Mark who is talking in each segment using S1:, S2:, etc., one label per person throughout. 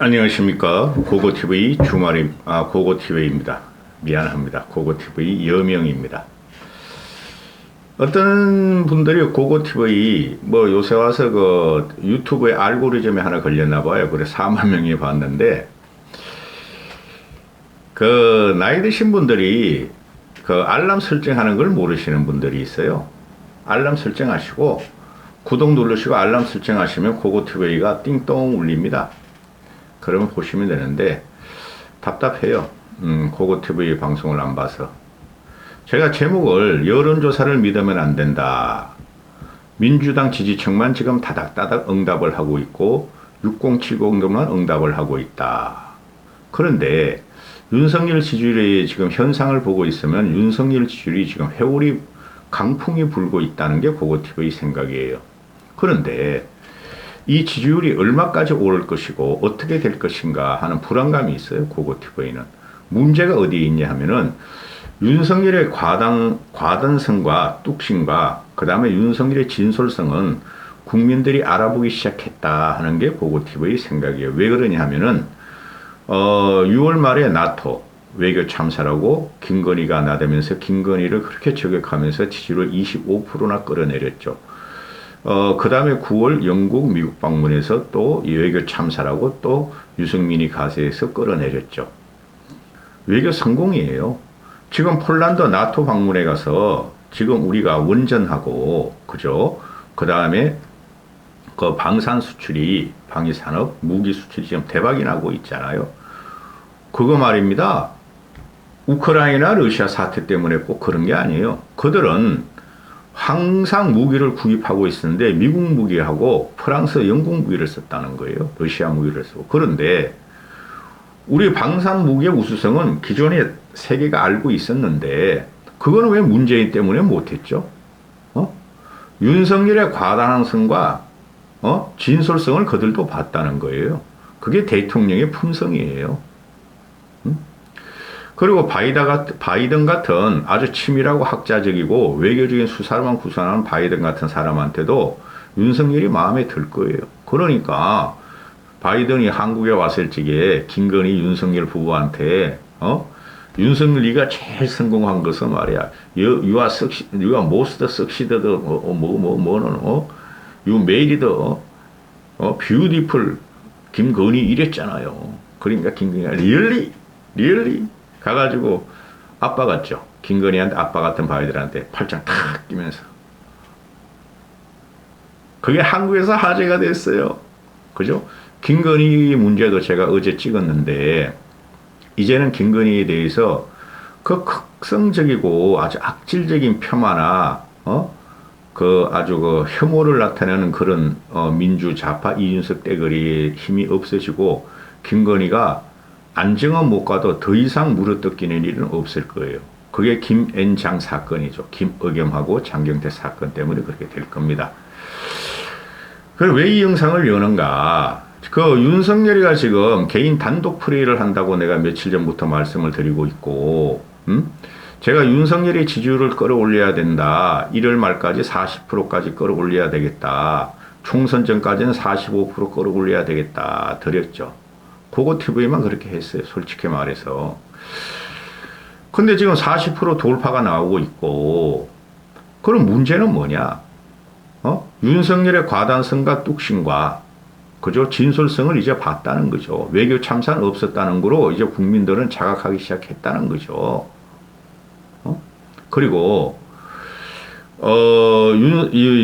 S1: 안녕하십니까. 고고TV 고고TV입니다. 미안합니다. 고고TV 여명입니다. 어떤 분들이 고고TV 요새 와서 그 유튜브에 알고리즘에 하나 걸렸나 봐요. 그래 4만 명이 봤는데 그 나이 드신 분들이 그 알람 설정하는 걸 모르시는 분들이 있어요. 알람 설정하시고 구독 누르시고 알람 설정하시면 고고TV가 띵동 울립니다. 그러면 보시면 되는데 답답해요. 고고TV 방송을 안 봐서. 제가 제목을 여론조사를 믿으면 안 된다. 민주당 지지층만 지금 다닥다닥 응답을 하고 있고 6070도만 응답을 하고 있다. 그런데 윤석열 지지율의 지금 현상을 보고 있으면 윤석열 지지율이 지금 회오리 강풍이 불고 있다는 게 고고TV 생각이에요. 그런데 이 지지율이 얼마까지 오를 것이고 어떻게 될 것인가 하는 불안감이 있어요. 고고TV는. 문제가 어디에 있냐 하면은 윤석열의 과단성과 뚝심과 그 다음에 윤석열의 진솔성은 국민들이 알아보기 시작했다 하는 게 고고TV 생각이에요. 왜 그러냐 하면은 6월 말에 나토 외교 참사라고 김건희가 나대면서 김건희를 그렇게 저격하면서 지지율을 25%나 끌어내렸죠. 그 다음에 9월 영국, 미국 방문해서 또 외교 참사라고 또 유승민이 가세해서 끌어내렸죠. 외교 성공이에요. 지금 폴란드 나토 방문에 가서 지금 우리가 원전하고, 그죠? 그 다음에 그 방산 수출이, 방위산업, 무기 수출이 지금 대박이 나고 있잖아요. 그거 말입니다. 우크라이나, 러시아 사태 때문에 꼭 그런 게 아니에요. 그들은 항상 무기를 구입하고 있었는데 미국 무기하고 프랑스, 영국 무기를 썼다는 거예요. 러시아 무기를 쓰고. 그런데 우리 방산 무기의 우수성은 기존에 세계가 알고 있었는데 그거는 왜 문재인 때문에 못했죠? 윤석열의 과단성과 진솔성을 그들도 봤다는 거예요. 그게 대통령의 품성이에요. 그리고 바이든 같은 아주 치밀하고 학자적이고 외교적인 수사만 구사하는 바이든 같은 사람한테도 윤석열이 마음에 들 거예요. 그러니까 바이든이 한국에 왔을 적에 김건희 윤석열 부부한테 윤석열 네가 제일 성공한 것은 말이야. You are most succeeded you made beautiful 김건희 이랬잖아요. 그러니까 김건희가 really 가가지고 아빠 같죠. 김건희한테 아빠 같은 바이든한테 팔짱 탁 끼면서. 그게 한국에서 화제가 됐어요. 그죠? 김건희 문제도 제가 어제 찍었는데 이제는 김건희에 대해서 그 극성적이고 아주 악질적인 폄하나 그 아주 그 혐오를 나타내는 그런 민주좌파 이준석 떼거리의 힘이 없어지고 김건희가 안정은 못 가도 더 이상 물어뜯기는 일은 없을 거예요. 그게 김앤장 사건이죠. 김의겸하고 장경태 사건 때문에 그렇게 될 겁니다. 그럼 왜 이 영상을 여는가? 그 윤석열이가 지금 개인 단독 플레이를 한다고 내가 며칠 전부터 말씀을 드리고 있고, 제가 윤석열의 지지율을 끌어올려야 된다. 1월 말까지 40%까지 끌어올려야 되겠다. 총선 전까지는 45% 끌어올려야 되겠다. 드렸죠. 고고TV만 그렇게 했어요. 솔직히 말해서. 근데 지금 40% 돌파가 나오고 있고, 그럼 문제는 뭐냐? 윤석열의 과단성과 뚝심과, 그죠? 진솔성을 이제 봤다는 거죠. 외교 참사는 없었다는 거로 이제 국민들은 자각하기 시작했다는 거죠. 그리고,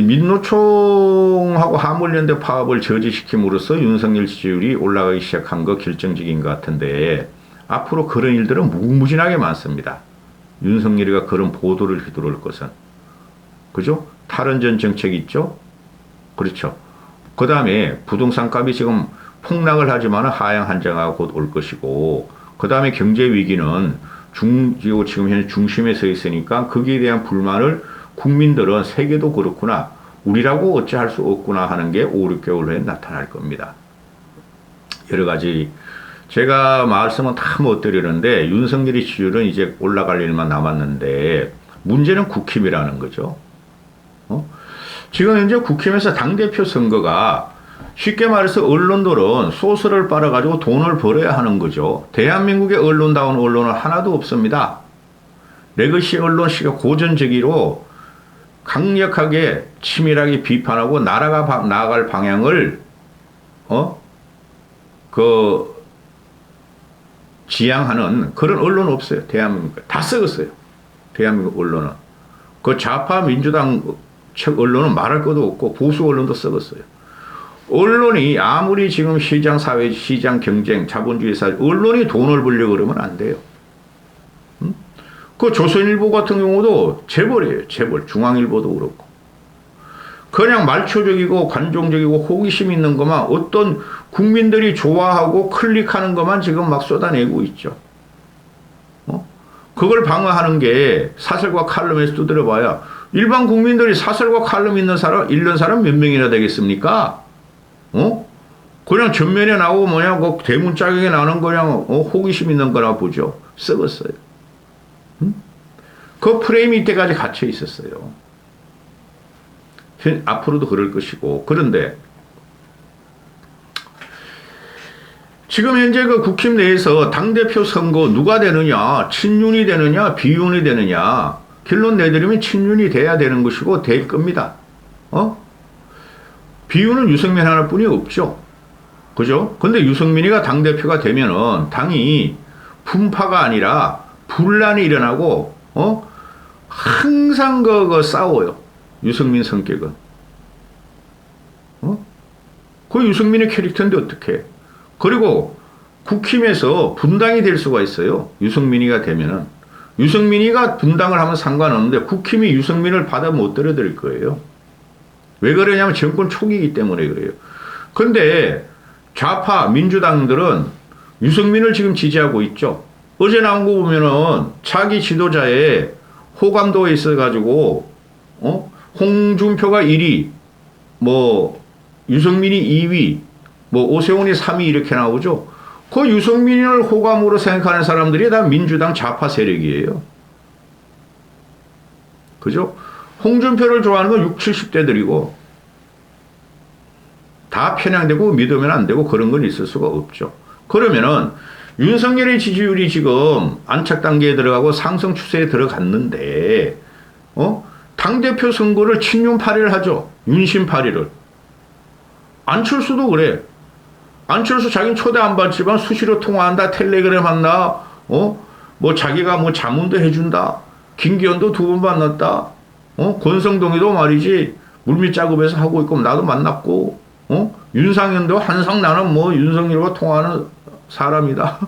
S1: 민노총하고 화물연대 파업을 저지시킴으로써 윤석열 지지율이 올라가기 시작한 거 결정적인 것 같은데 앞으로 그런 일들은 무궁무진하게 많습니다. 윤석열이가 그런 보도를 휘두를 것은. 그죠? 탈원전 정책 있죠? 그렇죠. 그 다음에 부동산 값이 지금 폭락을 하지만 하향 한정화가 곧 올 것이고 그 다음에 경제 위기는 지금 현재 중심에 서 있으니까 거기에 대한 불만을 국민들은 세계도 그렇구나. 우리라고 어찌할 수 없구나 하는 게 5, 6개월 후에 나타날 겁니다. 여러 가지 제가 말씀은 다 못 드리는데 윤석열의 지지율은 이제 올라갈 일만 남았는데 문제는 국힘이라는 거죠. 지금 현재 국힘에서 당대표 선거가 쉽게 말해서 언론들은 소스를 빨아가지고 돈을 벌어야 하는 거죠. 대한민국의 언론다운 언론은 하나도 없습니다. 레거시 언론식의 고전적으로 강력하게 치밀하게 비판하고 나라가 나아갈 방향을 지향하는 그런 언론 없어요. 대한민국 다 썩었어요. 대한민국 언론은 그 좌파 민주당 책 언론은 말할 것도 없고 보수 언론도 썩었어요. 언론이 아무리 지금 시장 사회, 시장 경쟁, 자본주의 사회, 언론이 돈을 벌려고 그러면 안 돼요. 그 조선일보 같은 경우도 재벌이에요. 재벌. 중앙일보도 그렇고. 그냥 말초적이고 관종적이고 호기심 있는 것만 어떤 국민들이 좋아하고 클릭하는 것만 지금 막 쏟아내고 있죠. 그걸 방어하는 게 사설과 칼럼에서 두드려봐야 일반 국민들이 사설과 칼럼 읽는 사람 몇 명이나 되겠습니까? 그냥 전면에 나오고 그 대문짝에 나는 그냥 호기심 있는 거나 보죠. 썩었어요. 그 프레임이 이때까지 갇혀 있었어요. 앞으로도 그럴 것이고. 그런데 지금 현재 그 국힘 내에서 당대표 선거 누가 되느냐, 친윤이 되느냐, 비윤이 되느냐, 결론 내드리면 친윤이 돼야 되는 것이고 될 겁니다. 비윤은 유승민 하나뿐이 없죠. 그죠? 근데 유승민이가 당대표가 되면은 당이 분파가 아니라 분란이 일어나고, 항상 싸워요. 유승민 성격은. 그 유승민의 캐릭터인데 어떡해. 그리고 국힘에서 분당이 될 수가 있어요. 유승민이가 되면은. 유승민이가 분당을 하면 상관없는데 국힘이 유승민을 받아 못 들여드릴 거예요. 왜 그러냐면 정권 초기이기 때문에 그래요. 근데 좌파 민주당들은 유승민을 지금 지지하고 있죠. 어제 나온 거 보면은 차기 지도자의 호감도에 있어가지고, 홍준표가 1위, 유승민이 2위, 오세훈이 3위 이렇게 나오죠. 그 유승민을 호감으로 생각하는 사람들이 다 민주당 좌파 세력이에요. 그죠? 홍준표를 좋아하는 건 60, 70대들이고, 다 편향되고 믿으면 안 되고 그런 건 있을 수가 없죠. 그러면은, 윤석열의 지지율이 지금 안착 단계에 들어가고 상승 추세에 들어갔는데, 당대표 선거를 친윤 8위를 하죠. 윤심 8위를. 안철수도 그래. 안철수 자기는 초대 안 받지만 수시로 통화한다. 텔레그램 한다. 자기가 자문도 해준다. 김기현도 2번 만났다. 권성동이도 말이지 물밑 작업에서 하고 있고 나도 만났고. 윤상현도 항상 나는 윤석열과 통화하는 사람이다.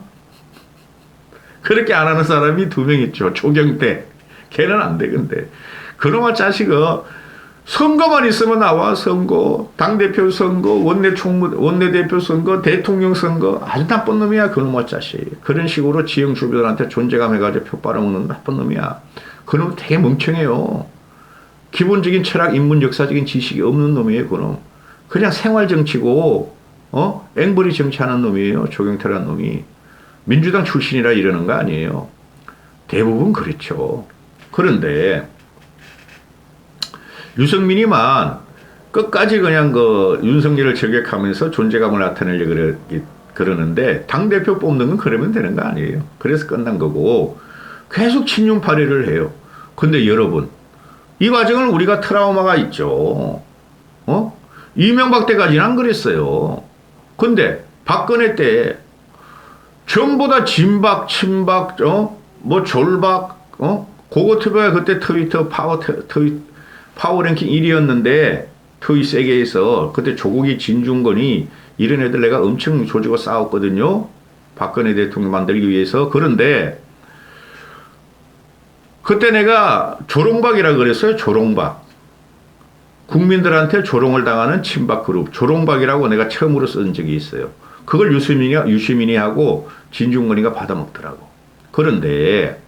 S1: 그렇게 안 하는 사람이 2명 있죠. 조경태. 걔는 안 돼, 근데. 그놈의 자식은 선거만 있으면 나와, 선거. 당대표 선거, 원내대표 선거, 대통령 선거. 아주 나쁜 놈이야, 그놈의 자식. 그런 식으로 지형 주변한테 존재감 해가지고 표 빨아먹는 나쁜 놈이야. 그놈 되게 멍청해요. 기본적인 철학, 인문, 역사적인 지식이 없는 놈이에요, 그놈. 그냥 생활 정치고, 앵벌이 정치하는 놈이에요, 조경태라는 놈이. 민주당 출신이라 이러는 거 아니에요. 대부분 그렇죠. 그런데, 유승민이만 끝까지 그냥 윤석열을 저격하면서 존재감을 나타내려고 그러는데, 당대표 뽑는 건 그러면 되는 거 아니에요. 그래서 끝난 거고, 계속 친윤 발휘를 해요. 근데 여러분, 이 과정을 우리가 트라우마가 있죠. 이명박 때까지는 안 그랬어요. 근데 박근혜 때 전부 다 진박, 친박, 졸박, 고고트브가 그때 트위터 파워 랭킹 1위였는데 트윗 세계에서 그때 조국이 진중권이 이런 애들 내가 엄청 조지고 싸웠거든요. 박근혜 대통령 만들기 위해서. 그런데 그때 내가 조롱박이라 그랬어요. 조롱박. 국민들한테 조롱을 당하는 친박 그룹. 조롱박이라고 내가 처음으로 쓴 적이 있어요. 그걸 유시민이 하고 진중권이가 받아먹더라고. 그런데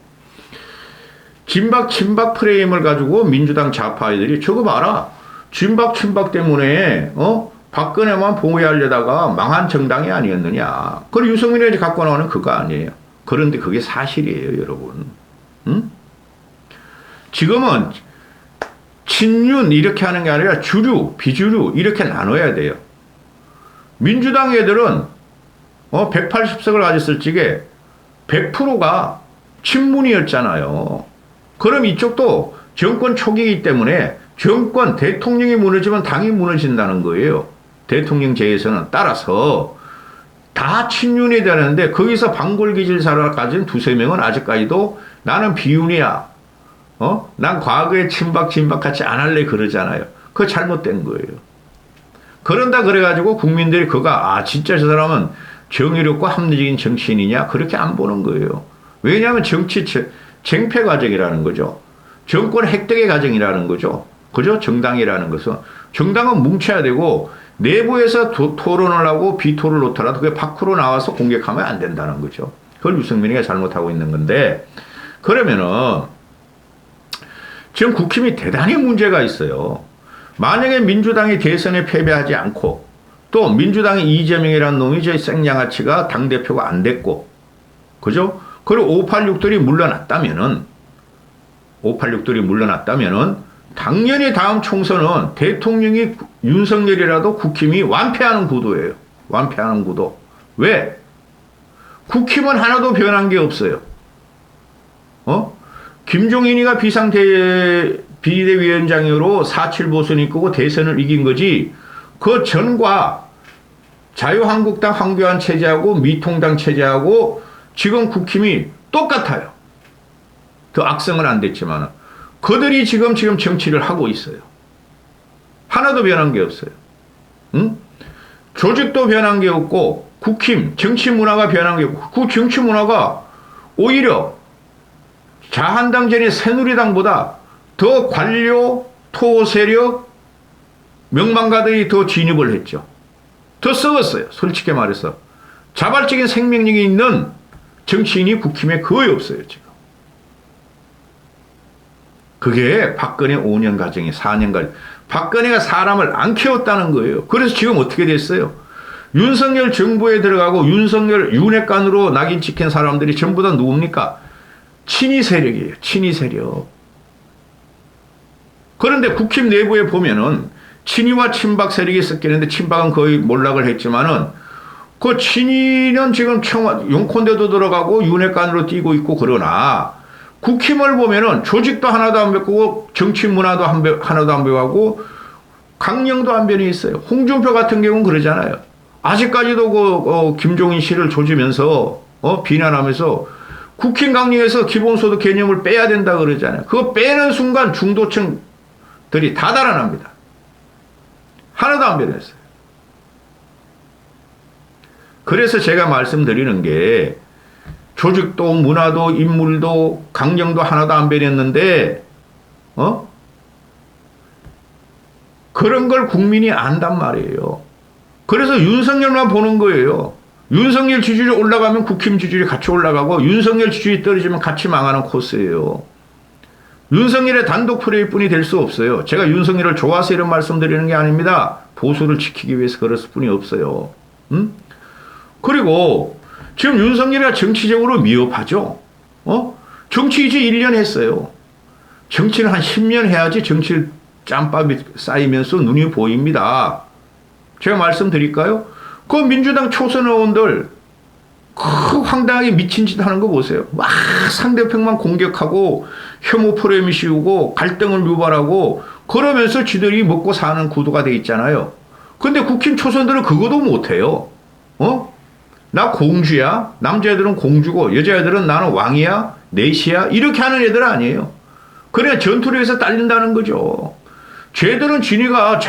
S1: 진박 친박 프레임을 가지고 민주당 좌파 애들이 저거 봐라. 진박 친박 때문에 박근혜만 보호하려다가 망한 정당이 아니었느냐. 그걸 유승민이 갖고 나오는 그거 아니에요. 그런데 그게 사실이에요, 여러분. 응? 지금은 친윤 이렇게 하는 게 아니라 주류, 비주류 이렇게 나눠야 돼요. 민주당 애들은 180석을 가졌을 적에 100%가 친문이었잖아요. 그럼 이쪽도 정권 초기이기 때문에 정권 대통령이 무너지면 당이 무너진다는 거예요. 대통령 제에서는. 따라서 다 친윤이 되는데 거기서 방골기질사를 가진 두세 명은 아직까지도 나는 비윤이야. 난 과거에 친박 진박같이 안 할래 그러잖아요. 그거 잘못된 거예요. 그런다 그래가지고 국민들이 그가 진짜 저 사람은 정의롭고 합리적인 정치인이냐 그렇게 안 보는 거예요. 왜냐하면 정치 쟁패 과정이라는 거죠. 정권 획득의 과정이라는 거죠. 그죠? 정당이라는 것은. 정당은 뭉쳐야 되고 내부에서 토론을 하고 비토를 놓더라도 그게 밖으로 나와서 공격하면 안 된다는 거죠. 그걸 유승민이가 잘못하고 있는 건데 그러면은 지금 국힘이 대단히 문제가 있어요. 만약에 민주당이 대선에 패배하지 않고 또 민주당의 이재명이라는 놈이 저 생양아치가 당대표가 안 됐고 그죠? 그리고 586들이 물러났다면은 당연히 다음 총선은 대통령이 윤석열이라도 국힘이 완패하는 구도예요. 완패하는 구도. 왜? 국힘은 하나도 변한 게 없어요. 김종인이가 비대위원장으로 4.7 보선을 이끄고 대선을 이긴 거지 그 전과 자유한국당 황교안 체제하고 미통당 체제하고 지금 국힘이 똑같아요. 더 악성은 안 됐지만 그들이 지금 정치를 하고 있어요. 하나도 변한 게 없어요. 응? 조직도 변한 게 없고 국힘 정치 문화가 변한 게 없고 그 정치 문화가 오히려 자한당전의 새누리당보다 더 관료, 토세력, 명망가들이 더 진입을 했죠. 더 썩었어요. 솔직히 말해서. 자발적인 생명력이 있는 정치인이 국힘에 거의 없어요. 지금. 그게 박근혜 5년 과정이 4년 과정. 박근혜가 사람을 안 키웠다는 거예요. 그래서 지금 어떻게 됐어요? 윤석열 정부에 들어가고 윤석열 윤핵관으로 낙인 찍힌 사람들이 전부 다 누굽니까? 친이 세력이에요. 친이 세력. 그런데 국힘 내부에 보면은 친이와 친박 세력이 섞이는데 친박은 거의 몰락을 했지만은 그 친이는 지금 용콘대도 들어가고 윤핵관으로 뛰고 있고 그러나 국힘을 보면은 조직도 하나도 안 바꾸고 정치 문화도 하나도 안 배우고 강령도 안 변해 있어요. 홍준표 같은 경우는 그러잖아요. 아직까지도 김종인 씨를 조지면서 비난하면서 국힘 강령에서 기본소득 개념을 빼야 된다 그러잖아요. 그거 빼는 순간 중도층들이 다 달아납니다. 하나도 안 변했어요. 그래서 제가 말씀드리는 게 조직도 문화도 인물도 강령도 하나도 안 변했는데 그런 걸 국민이 안단 말이에요. 그래서 윤석열만 보는 거예요. 윤석열 지지율이 올라가면 국힘 지지율이 같이 올라가고 윤석열 지지율이 떨어지면 같이 망하는 코스예요. 윤석열의 단독 플레이뿐이 될 수 없어요. 제가 윤석열을 좋아서 이런 말씀드리는 게 아닙니다. 보수를 지키기 위해서 그랬을 뿐이 없어요. 그리고 지금 윤석열이가 정치적으로 미흡하죠. 정치 이제 1년 했어요. 정치는 한 10년 해야지 정치 짬밥이 쌓이면서 눈이 보입니다. 제가 말씀드릴까요? 그 민주당 초선 의원들 황당하게 미친 짓 하는 거 보세요. 막 상대편만 공격하고 혐오 프레임 씌우고 갈등을 유발하고 그러면서 지들이 먹고 사는 구도가 돼 있잖아요. 근데 국힘 초선들은 그거도 못해요. 나 공주야? 남자애들은 공주고 여자애들은 나는 왕이야? 내시야? 이렇게 하는 애들 아니에요. 그래야 전투를 해서 딸린다는 거죠. 쟤들은 지네가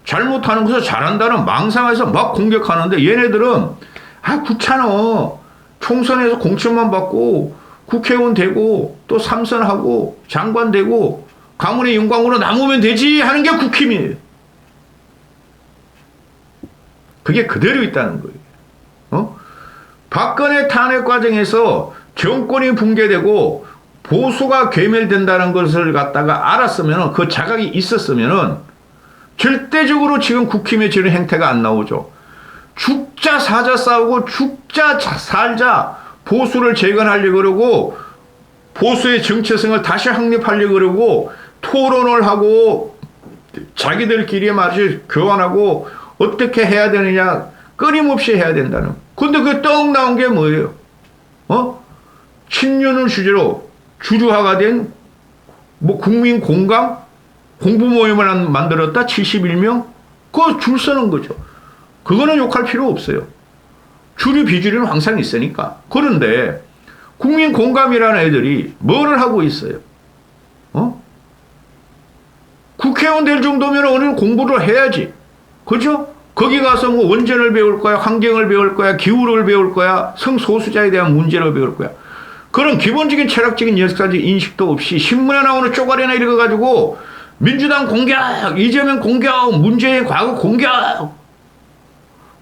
S1: 잘못하는 것을 잘한다는 망상에서 막 공격하는데 얘네들은 귀찮아. 총선에서 공천만 받고 국회의원 되고 또 삼선하고 장관 되고 가문의 영광으로 남으면 되지 하는 게 국힘이에요. 그게 그대로 있다는 거예요. 박근혜 탄핵 과정에서 정권이 붕괴되고 보수가 괴멸된다는 것을 갖다가 알았으면 그 자각이 있었으면 절대적으로 지금 국힘의 저런 행태가 안 나오죠. 죽자 사자 싸우고 죽자 살자 보수를 재건하려고 그러고 보수의 정체성을 다시 확립하려고 그러고 토론을 하고 자기들끼리 마주 교환하고 어떻게 해야 되느냐 끊임없이 해야 된다는. 근데 그 떡 나온 게 뭐예요? 친윤을 주제로 주주화가 된 뭐 국민 공감? 공부 모임을 만들었다? 71명? 그거 줄 서는 거죠. 그거는 욕할 필요 없어요. 주류 비주류는 항상 있으니까. 그런데 국민 공감이라는 애들이 뭐를 하고 있어요? 국회의원 될 정도면 어느 공부를 해야지. 그죠? 거기 가서 뭐 원전을 배울 거야, 환경을 배울 거야, 기후를 배울 거야, 성소수자에 대한 문제를 배울 거야. 그런 기본적인 철학적인 역사적 인식도 없이 신문에 나오는 쪼가리나 이런 거 가지고 민주당 공격, 이재명 공격, 문재인 과거 공격.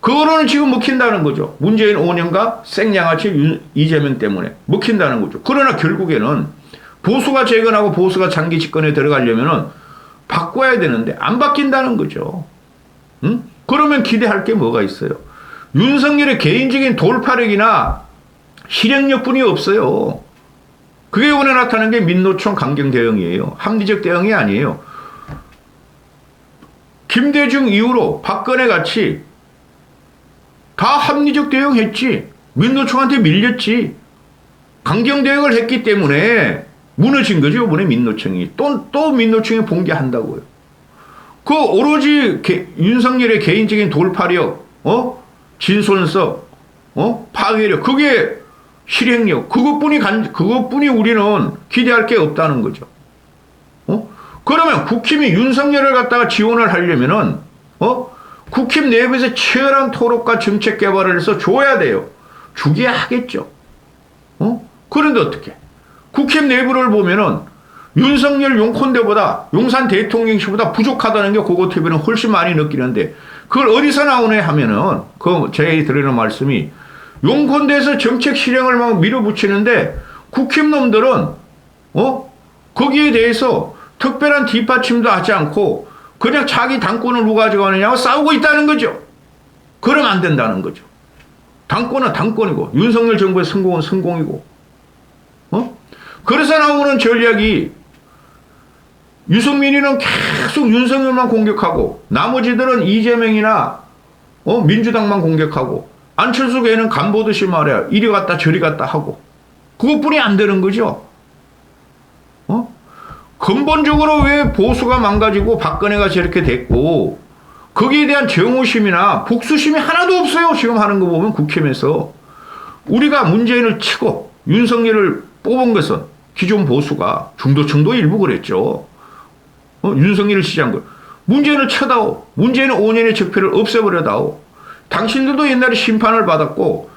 S1: 그거로는 지금 먹힌다는 거죠. 문재인 5년과 생양아치 이재명 때문에 먹힌다는 거죠. 그러나 결국에는 보수가 재건하고 보수가 장기 집권에 들어가려면은 바꿔야 되는데 안 바뀐다는 거죠. 응? 그러면 기대할 게 뭐가 있어요? 윤석열의 개인적인 돌파력이나 실행력뿐이 없어요. 그게 이번에 나타난 게 민노총 강경 대응이에요. 합리적 대응이 아니에요. 김대중 이후로 박근혜 같이 다 합리적 대응했지. 민노총한테 밀렸지. 강경 대응을 했기 때문에 무너진 거죠. 이번에 민노총이. 또 민노총이 봉기한다고요. 그 오로지 윤석열의 개인적인 돌파력, 진솔성, 파괴력, 그게 실행력, 그것뿐이 우리는 기대할 게 없다는 거죠. 그러면 국힘이 윤석열을 갖다가 지원을 하려면은, 국힘 내부에서 치열한 토론과 정책 개발을 해서 줘야 돼요. 주게 하겠죠. 그런데 어떻게? 국힘 내부를 보면은 윤석열 용콘대보다 용산 대통령실보다 부족하다는 게 고고TV는 훨씬 많이 느끼는데 그걸 어디서 나오네 하면은 제가 드리는 말씀이 용콘대에서 정책 실행을 막 밀어붙이는데 국힘 놈들은 거기에 대해서 특별한 뒷받침도 하지 않고 그냥 자기 당권을 누가 가져가느냐고 싸우고 있다는 거죠. 그러면 안 된다는 거죠. 당권은 당권이고 윤석열 정부의 성공은 성공이고 그래서 나오는 전략이 유승민이는 계속 윤석열만 공격하고 나머지들은 이재명이나 민주당만 공격하고 안철수 걔는 간 보듯이 말이야. 이리 갔다 저리 갔다 하고 그것뿐이 안 되는 거죠. 근본적으로 왜 보수가 망가지고 박근혜가 저렇게 됐고 거기에 대한 정오심이나 복수심이 하나도 없어요. 지금 하는 거 보면 국힘에서 우리가 문재인을 치고 윤석열을 뽑은 것은 기존 보수가 중도층도 일부 그랬죠. 윤석열을 지지한 거. 문재인을 쳐다오. 문재인은 5년의 적폐를 없애버려다오. 당신들도 옛날에 심판을 받았고,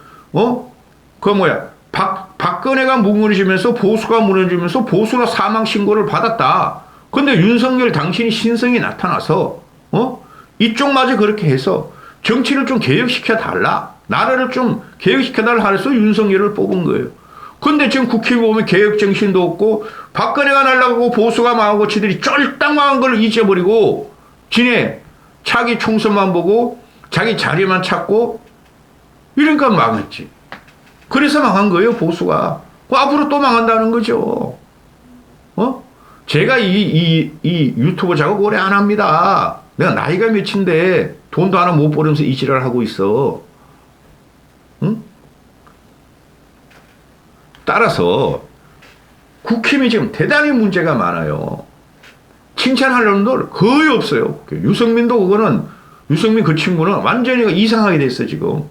S1: 박근혜가 무너지면서 보수가 무너지면서 보수가 사망 신고를 받았다. 근데 윤석열 당신이 신성이 나타나서, 이쪽마저 그렇게 해서 정치를 좀 개혁시켜 달라. 나라를 좀 개혁시켜 달라 해서 윤석열을 뽑은 거예요. 근데 지금 국회 보면 개혁 정신도 없고 박근혜가 날아가고 보수가 망하고 지들이 쫄딱 망한 걸 잊어버리고 지네 자기 총선만 보고 자기 자리만 찾고 이러니까 망했지. 그래서 망한 거예요 보수가. 앞으로 또 망한다는 거죠. 제가 이 유튜브 작업 오래 안 합니다. 내가 나이가 몇인데 돈도 하나 못 벌면서 이 지랄을 하고 있어. 응? 따라서 국힘이 지금 대단히 문제가 많아요. 칭찬할 놈들 거의 없어요. 유승민도 그거는 유승민 그 친구는 완전히 이상하게 됐어 지금.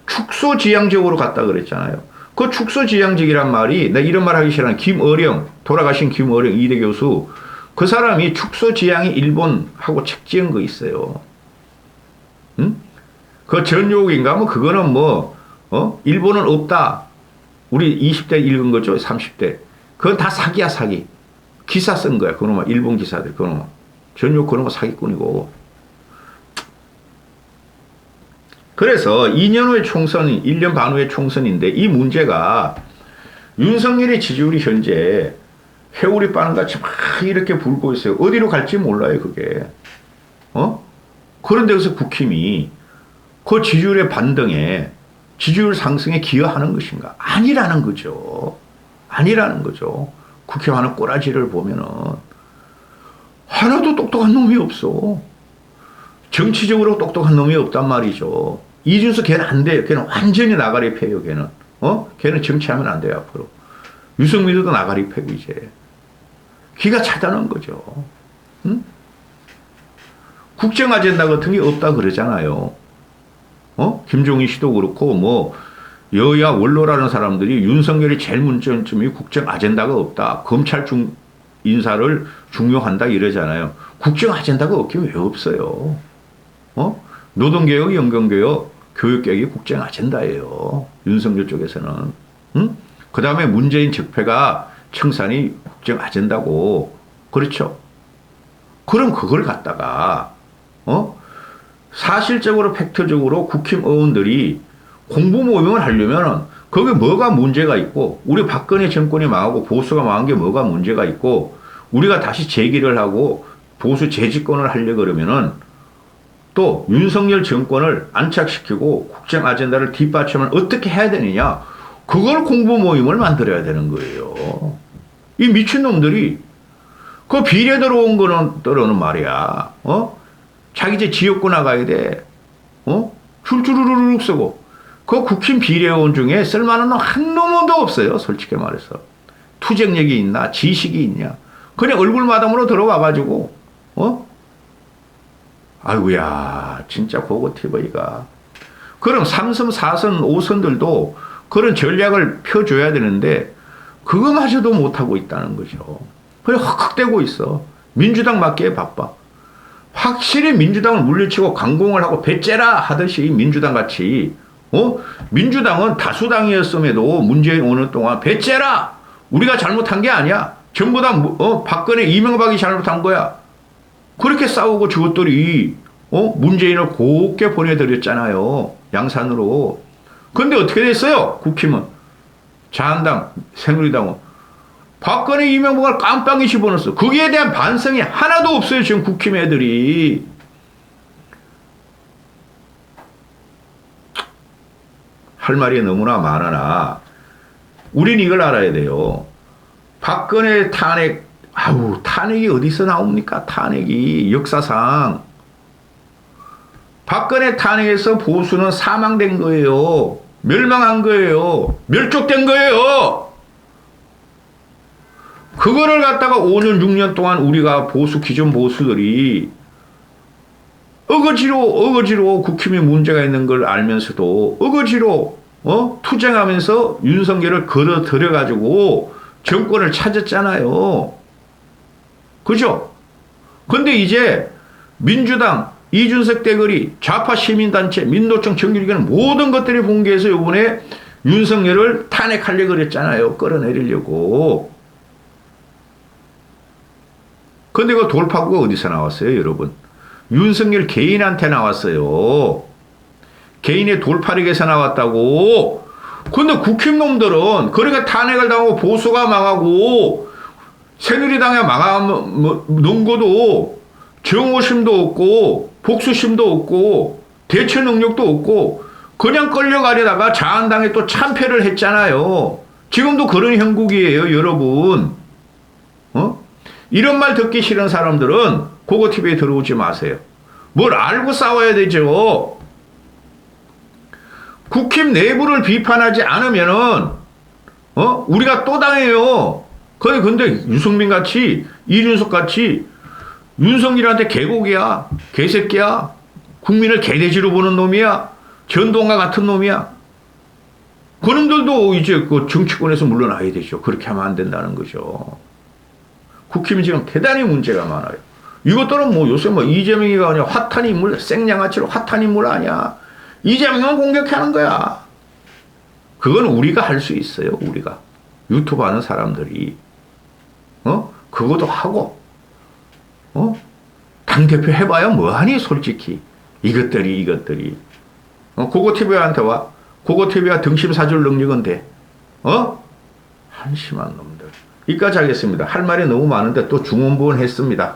S1: 축소지향적으로 갔다 그랬잖아요. 그 축소지향적이란 말이 나 이런 말 하기 싫어하는 김어령 돌아가신 김어령 이대 교수 그 사람이 축소지향이 일본하고 책 지은 거 있어요. 응? 그 전욕인가 뭐 그거는 일본은 없다. 우리 20대 읽은 거죠? 30대. 그건 다 사기야, 사기. 기사 쓴 거야, 그놈아. 일본 기사들, 그놈아. 전욕 그놈아 사기꾼이고. 그래서 2년 후에 총선이, 1년 반 후에 총선인데, 이 문제가 윤석열의 지지율이 현재 회오리 빠는 같이 막 이렇게 불고 있어요. 어디로 갈지 몰라요, 그게. 그런데 여기서 국힘이 그 지지율의 반등에 지지율 상승에 기여하는 것인가? 아니라는 거죠. 아니라는 거죠. 국회의원 꼬라지를 보면은 하나도 똑똑한 놈이 없어. 정치적으로 똑똑한 놈이 없단 말이죠. 이준석 걔는 안 돼요. 걔는 완전히 나가리 패요, 걔는. 걔는 정치하면 안 돼요, 앞으로. 유승민도 나가리 패고, 이제. 기가 차단한 거죠. 응? 국정 아젠다 같은 게 없다 그러잖아요. 김종인 씨도 그렇고, 뭐, 여야 원로라는 사람들이 윤석열이 제일 문제점이 국정 아젠다가 없다. 검찰 인사를 중요한다 이러잖아요. 국정 아젠다가 없긴 왜 없어요? 노동개혁, 연금개혁, 교육개혁이 국정 아젠다예요. 윤석열 쪽에서는. 응? 그 다음에 문재인 적폐가 청산이 국정 아젠다고. 그렇죠? 그럼 그걸 갖다가, 사실적으로 팩트적으로 국힘의원들이 공부 모임을 하려면 거기에 뭐가 문제가 있고 우리 박근혜 정권이 망하고 보수가 망한 게 뭐가 문제가 있고 우리가 다시 재기를 하고 보수 재집권을 하려고 그러면은 또 윤석열 정권을 안착시키고 국정 아젠다를 뒷받침을 어떻게 해야 되느냐 그걸 공부 모임을 만들어야 되는 거예요. 이 미친놈들이 그 비례 들어온 거는 떨어는 말이야. 자기 이제 지역구 나가야 돼. 줄줄르륵 쓰고. 그 국힘 비례의원 중에 쓸만한 놈 한 놈도 없어요. 솔직히 말해서. 투쟁력이 있나? 지식이 있냐? 그냥 얼굴마담으로 들어와가지고, 아이고야, 진짜 그거 TV가. 그럼 3선, 4선, 5선들도 그런 전략을 펴줘야 되는데, 그거마저도 못하고 있다는 거죠. 그냥 헉헉대고 있어. 민주당 맞기에 바빠. 확실히 민주당을 물리치고 강공을 하고 배째라 하듯이 민주당 같이, 민주당은 다수당이었음에도 문재인 오는 동안 배째라! 우리가 잘못한 게 아니야. 전부 다, 박근혜 이명박이 잘못한 거야. 그렇게 싸우고 저것들이, 문재인을 곱게 보내드렸잖아요. 양산으로. 근데 어떻게 됐어요? 국힘은. 자한당, 새누리당은. 박근혜 이명박을 깜빵이 집어넣었어. 거기에 대한 반성이 하나도 없어요. 지금 국힘 애들이. 할 말이 너무나 많으나 우린 이걸 알아야 돼요. 박근혜 탄핵, 탄핵이 어디서 나옵니까? 탄핵이 역사상. 박근혜 탄핵에서 보수는 사망된 거예요. 멸망한 거예요. 멸족된 거예요. 그거를 갖다가 5년, 6년 동안 우리가 기존 보수들이 어거지로 국힘에 문제가 있는 걸 알면서도 어거지로 투쟁하면서 윤석열을 걸어 들여가지고 정권을 찾았잖아요. 그죠? 근데 이제 민주당, 이준석 대거리, 좌파 시민단체, 민노총, 정규리교는 모든 것들이 붕괴해서 이번에 윤석열을 탄핵하려고 그랬잖아요. 끌어내리려고. 근데 그 돌파구가 어디서 나왔어요, 여러분? 윤석열 개인한테 나왔어요. 개인의 돌파력에서 나왔다고. 근데 국힘놈들은 그렇게 탄핵을 당하고 보수가 망하고 새누리당에 놓은 것도 정오심도 없고 복수심도 없고 대처 능력도 없고 그냥 끌려가려다가 자한당에 또 참패를 했잖아요. 지금도 그런 형국이에요, 여러분. 이런 말 듣기 싫은 사람들은 고고TV에 들어오지 마세요. 뭘 알고 싸워야 되죠. 국힘 내부를 비판하지 않으면은, 우리가 또 당해요. 근데 유승민 같이, 이준석 같이, 윤석열한테 개고기야, 개새끼야, 국민을 개돼지로 보는 놈이야, 전동과 같은 놈이야. 그놈들도 이제 그 정치권에서 물러나야 되죠. 그렇게 하면 안 된다는 거죠. 국힘이 지금 대단히 문제가 많아요. 이것들은 뭐 요새 뭐 이재명이가 그냥 핫한 인물, 생양아치로 핫한 인물 아니야. 이재명은 공격하는 거야. 그건 우리가 할 수 있어요, 우리가. 유튜브 하는 사람들이. 그것도 하고, 당대표 해봐야 뭐하니, 솔직히. 이것들이. 고고TV한테 와. 고고TV가 등심 사줄 능력은 돼. 한심한 놈들. 여기까지 하겠습니다. 할 말이 너무 많은데 또 중원부원 했습니다.